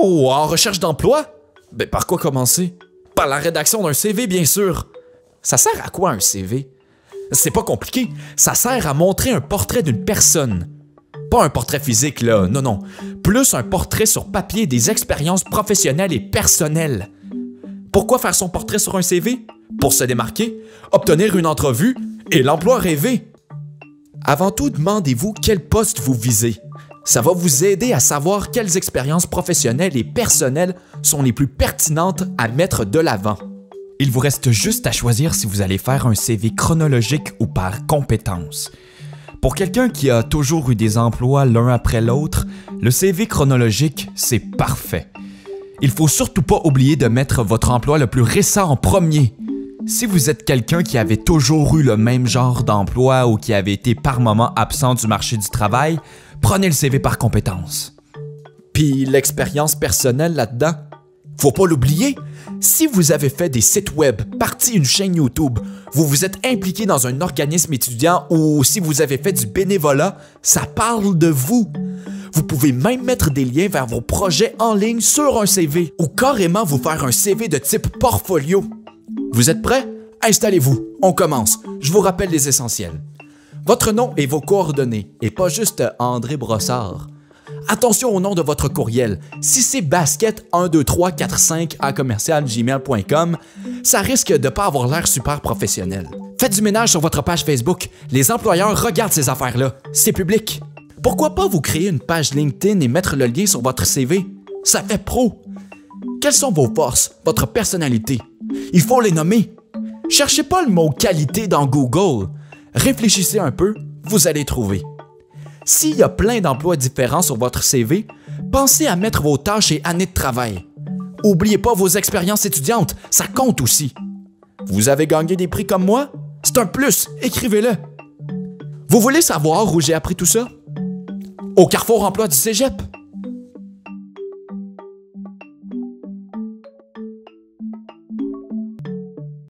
Oh, en recherche d'emploi? Ben, par quoi commencer? Par la rédaction d'un CV, bien sûr. Ça sert à quoi un CV? C'est pas compliqué. Ça sert à montrer un portrait d'une personne. Pas un portrait physique, là, non. Plus un portrait sur papier des expériences professionnelles et personnelles. Pourquoi faire son portrait sur un CV? Pour se démarquer, obtenir une entrevue et l'emploi rêvé. Avant tout, demandez-vous quel poste vous visez. Ça va vous aider à savoir quelles expériences professionnelles et personnelles sont les plus pertinentes à mettre de l'avant. Il vous reste juste à choisir si vous allez faire un CV chronologique ou par compétences. Pour quelqu'un qui a toujours eu des emplois l'un après l'autre, le CV chronologique, c'est parfait. Il faut surtout pas oublier de mettre votre emploi le plus récent en premier. Si vous êtes quelqu'un qui avait toujours eu le même genre d'emploi ou qui avait été par moment absent du marché du travail, prenez le CV par compétences. Puis l'expérience personnelle là-dedans, faut pas l'oublier. Si vous avez fait des sites web, parti une chaîne YouTube, vous vous êtes impliqué dans un organisme étudiant ou si vous avez fait du bénévolat, ça parle de vous. Vous pouvez même mettre des liens vers vos projets en ligne sur un CV ou carrément vous faire un CV de type portfolio. Vous êtes prêts? Installez-vous, on commence. Je vous rappelle les essentiels. Votre nom et vos coordonnées, et pas juste André Brossard. Attention au nom de votre courriel. Si c'est basket12345@gmail.com, ça risque de pas avoir l'air super professionnel. Faites du ménage sur votre page Facebook. Les employeurs regardent ces affaires-là. C'est public. Pourquoi pas vous créer une page LinkedIn et mettre le lien sur votre CV? Ça fait pro. Quelles sont vos forces, votre personnalité? Il faut les nommer. Cherchez pas le mot qualité dans Google. Réfléchissez un peu, vous allez trouver. S'il y a plein d'emplois différents sur votre CV, pensez à mettre vos tâches et années de travail. Oubliez pas vos expériences étudiantes, ça compte aussi. Vous avez gagné des prix comme moi? C'est un plus, écrivez-le. Vous voulez savoir où j'ai appris tout ça? Au Carrefour Emploi du Cégep.